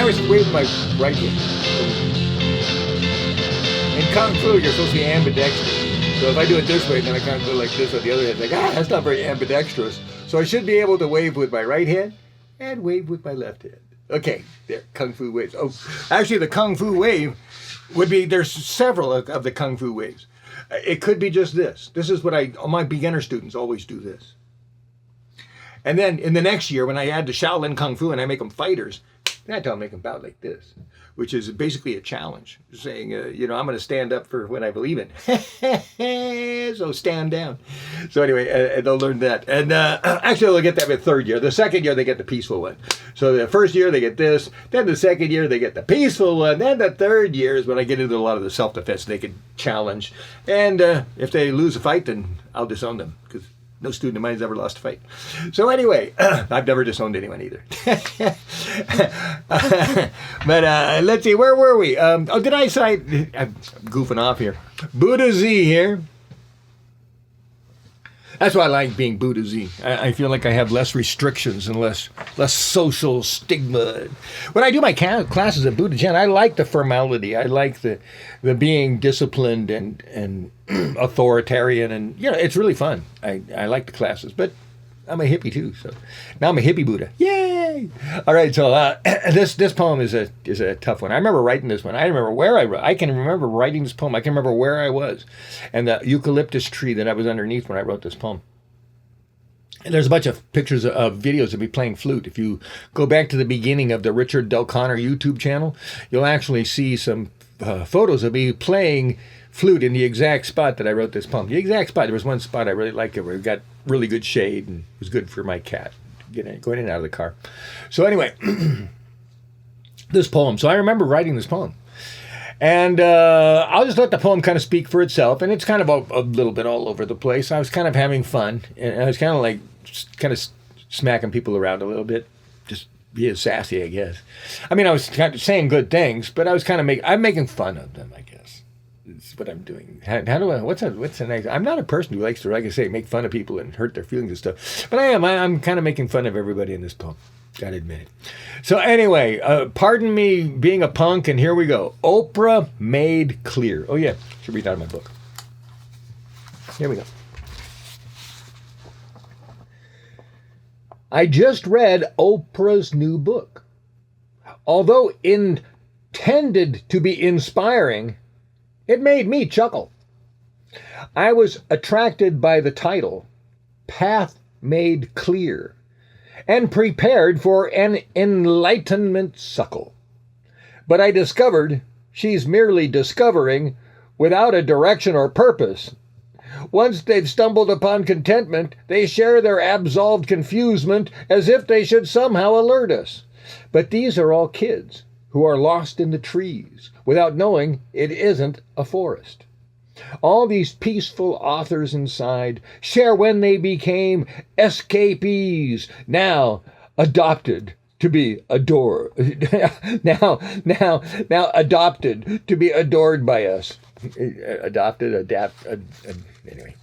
always wave with my right hand. In Kung Fu, you're supposed to be ambidextrous. So if I do it this way, then I kind of go like this with the other hand. Like, that's not very ambidextrous. So I should be able to wave with my right hand and wave with my left hand. Okay, there, Kung Fu waves. Oh, actually, the Kung Fu wave would be, there's several of the Kung Fu waves. It could be just this. This is what my beginner students always do this. And then in the next year, when I add the Shaolin Kung Fu and I make them fighters, then I tell them make them bow like this, which is basically a challenge, saying, I'm going to stand up for when I believe in. So stand down. So anyway, they'll learn that. And actually, they'll get that in the third year. The second year, they get the peaceful one. So the first year, they get this. Then the second year, they get the peaceful one. Then the third year is when I get into a lot of the self-defense. They can challenge. And if they lose a fight, then I'll disown them, because no student of mine has ever lost a fight. So anyway, I've never disowned anyone either. But let's see, where were we? Did I cite? I'm goofing off here. Buddha Z here. That's why I like being Buddha Z. I feel like I have less restrictions and less social stigma. When I do my classes at Buddha Gen, I like the formality. I like the being disciplined and authoritarian, and it's really fun. I like the classes, but I'm a hippie too, so now I'm a hippie Buddha. Yay! All right, so this poem is a tough one. I remember writing this one. I remember where I can remember writing this poem. I can remember where I was, and the eucalyptus tree that I was underneath when I wrote this poem. And there's a bunch of pictures of videos of me playing flute. If you go back to the beginning of the Richard Del Conner YouTube channel, you'll actually see some photos of me playing flute in the exact spot that I wrote this poem. The exact spot. There was one spot I really liked it where it got really good shade and it was good for my cat going in and out of the car. So anyway, this poem. So I remember writing this poem. And I'll just let the poem kind of speak for itself. And it's kind of a little bit all over the place. I was kind of having fun. And I was kind of smacking people around a little bit. Just being sassy, I guess. I mean, I was kind of saying good things, but I was kind of I'm making fun of them, I guess. It's what I'm doing. How do I, what's a nice, I'm not a person who likes to, like I say, make fun of people and hurt their feelings and stuff. But I'm kind of making fun of everybody in this poem. Gotta admit it. So anyway, pardon me being a punk, and here we go. Oprah Made Clear. Oh yeah, should read out of my book. Here we go. I just read Oprah's new book. Although intended to be inspiring, it made me chuckle. I was attracted by the title, Path Made Clear, and prepared for an enlightenment suckle. But I discovered she's merely discovering without a direction or purpose. Once they've stumbled upon contentment, they share their absolved confusement as if they should somehow alert us. But these are all kids who are lost in the trees without knowing it isn't a forest. All these peaceful authors inside share when they became escapees, now adopted to be adored. now adopted to be adored by us. Anyway.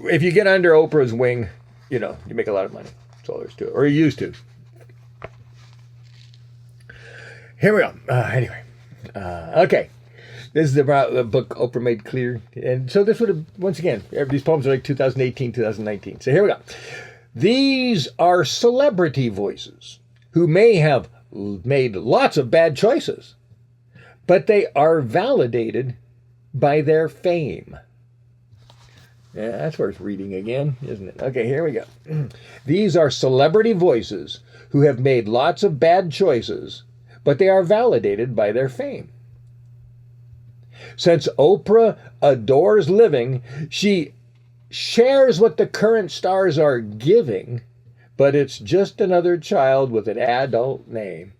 If you get under Oprah's wing, you make a lot of money. That's all there is to it. Or you used to. Here we go. Anyway. Okay. This is about the book Oprah Made Clear. And so this would have, once again, these poems are like 2018, 2019. So here we go. These are celebrity voices who may have made lots of bad choices, but they are validated by their fame. Yeah, that's worth reading again, isn't it? Okay, here we go. These are celebrity voices who have made lots of bad choices, but they are validated by their fame. Since Oprah adores living, she shares what the current stars are giving, but it's just another child with an adult name.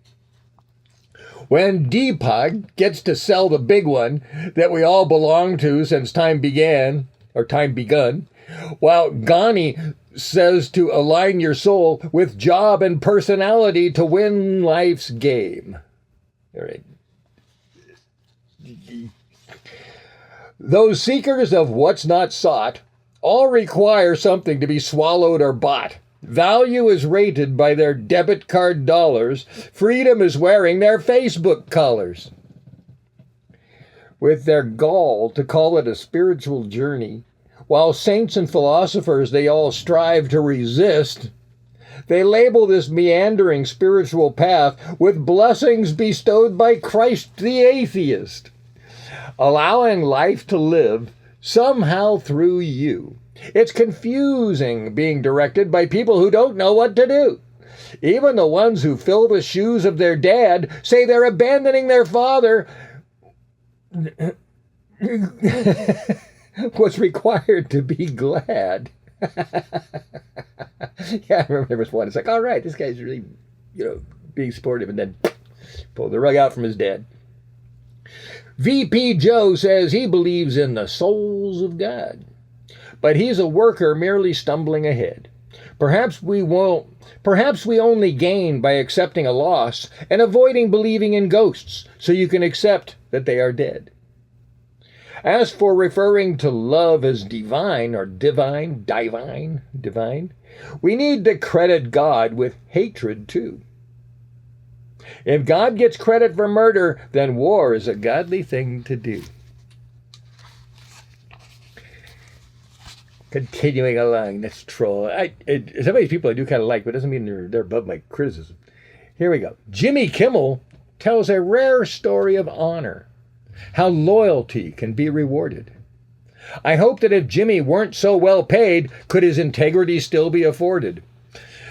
When Deepak gets to sell the big one that we all belong to since time begun, while Ghani says to align your soul with job and personality to win life's game. All right. Those seekers of what's not sought all require something to be swallowed or bought. Value is rated by their debit card dollars. Freedom is wearing their Facebook collars. With their gall to call it a spiritual journey, while saints and philosophers they all strive to resist, they label this meandering spiritual path with blessings bestowed by Christ the atheist, allowing life to live somehow through you. It's confusing being directed by people who don't know what to do. Even the ones who fill the shoes of their dad say they're abandoning their father was required to be glad. Yeah, I remember there was one. It's like, all right, this guy's really, being supportive, and then pull the rug out from his dad. VP Joe says he believes in the souls of God, but he's a worker merely stumbling ahead. Perhaps we only gain by accepting a loss and avoiding believing in ghosts, so you can accept that they are dead. As for referring to love as divine, or divine, we need to credit God with hatred too. If God gets credit for murder, then war is a godly thing to do. Continuing along, this troll. Some of these people I do kind of like, but it doesn't mean they're above my criticism. Here we go. Jimmy Kimmel tells a rare story of honor, how loyalty can be rewarded. I hope that if Jimmy weren't so well paid, could his integrity still be afforded?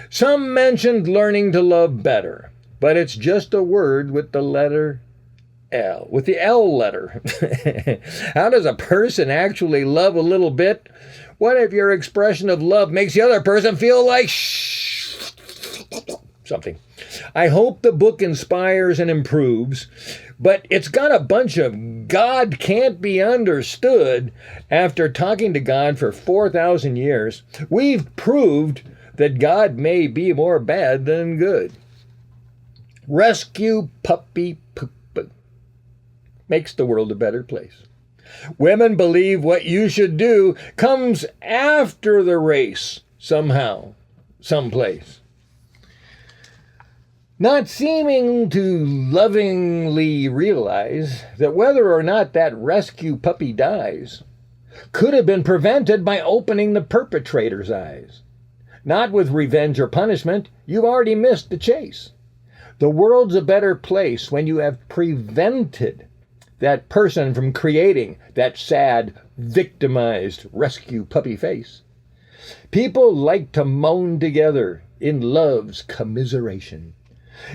Some mentioned learning to love better, but it's just a word with the letter L, with the L letter. How does a person actually love a little bit? What if your expression of love makes the other person feel like something? I hope the book inspires and improves, but it's got a bunch of God can't be understood. After talking to God for 4,000 years, we've proved that God may be more bad than good. Rescue puppy poop makes the world a better place. Women believe what you should do comes after the race, somehow, someplace. Not seeming to lovingly realize that whether or not that rescue puppy dies could have been prevented by opening the perpetrator's eyes. Not with revenge or punishment, you've already missed the chase. The world's a better place when you have prevented that person from creating that sad, victimized rescue puppy face. People like to moan together in love's commiseration.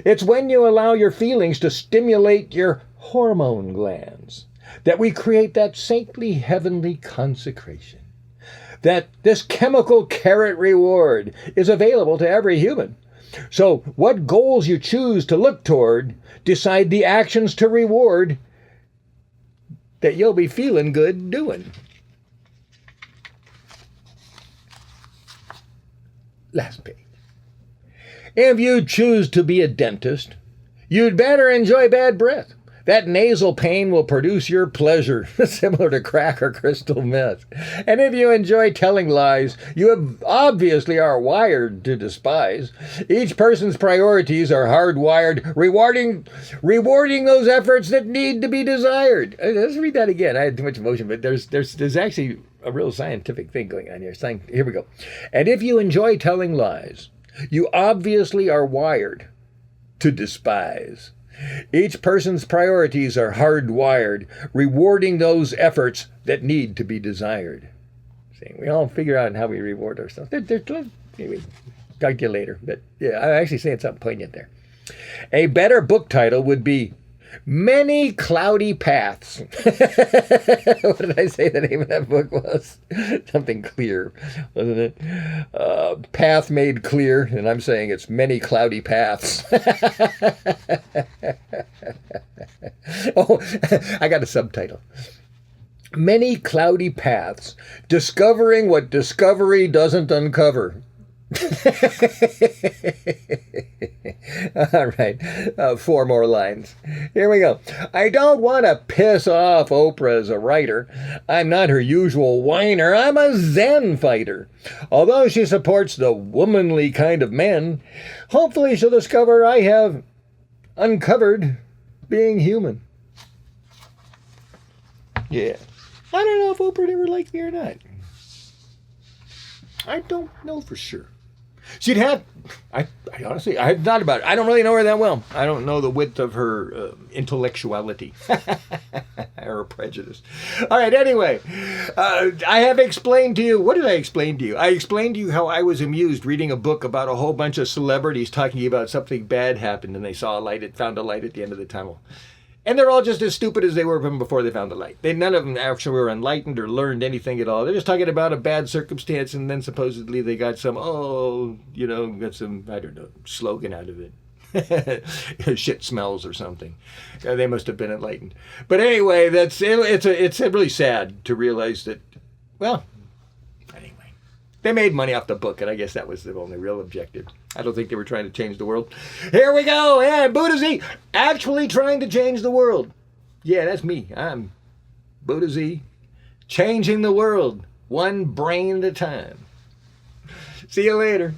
It's when you allow your feelings to stimulate your hormone glands that we create that saintly heavenly consecration. That this chemical carrot reward is available to every human. So what goals you choose to look toward decide the actions to reward that you'll be feeling good doing. Last page. If you choose to be a dentist, you'd better enjoy bad breath. That nasal pain will produce your pleasure, similar to crack or crystal meth. And if you enjoy telling lies, you obviously are wired to despise. Each person's priorities are hardwired, rewarding those efforts that need to be desired. Let's read that again. I had too much emotion, but there's actually a real scientific thing going on here. Here we go. And if you enjoy telling lies, you obviously are wired to despise. Each person's priorities are hardwired, rewarding those efforts that need to be desired. See, we all figure out how we reward ourselves. Anyway, talk to you later. But yeah, I'm actually saying something poignant there. A better book title would be Many Cloudy Paths. What did I say the name of that book was? Something clear, wasn't it? Path Made Clear, and I'm saying it's Many Cloudy Paths. Oh, I got a subtitle. Many Cloudy Paths, Discovering What Discovery Doesn't Uncover. All right, 4 more lines. Here we go. I don't want to piss off Oprah as a writer. I'm not her usual whiner. I'm a Zen fighter. Although she supports the womanly kind of men, hopefully she'll discover I have uncovered being human. Yeah. I don't know if Oprah ever liked me or not. I don't know for sure. She'd have, I honestly, I've thought about it. I don't really know her that well. I don't know the width of her intellectuality or prejudice. All right, anyway, I have explained to you, what did I explain to you? I explained to you how I was amused reading a book about a whole bunch of celebrities talking about something bad happened and they saw a light, found a light at the end of the tunnel. And they're all just as stupid as they were from before they found the light. None of them actually were enlightened or learned anything at all. They're just talking about a bad circumstance, and then supposedly they got some, got some, I don't know, slogan out of it. Shit smells or something. They must have been enlightened. But anyway, it's really sad to realize that, well, anyway, they made money off the book, and I guess that was the only real objective. I don't think they were trying to change the world. Here we go. Yeah, Buddhism actually trying to change the world. Yeah, that's me. I'm Buddhism changing the world one brain at a time. See you later.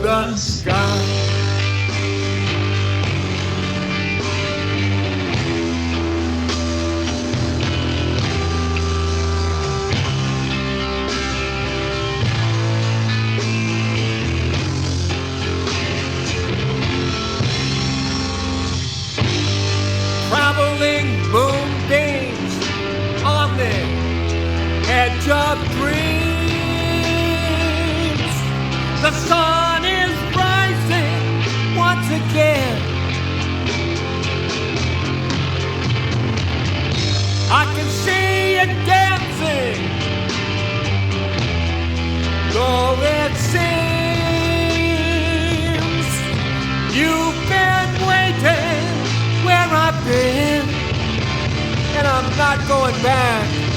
the sky. Traveling moonbeams on the edge of dreams. The sun is rising once again. I can see it dancing, though it seems you've been waiting where I've been, and I'm not going back.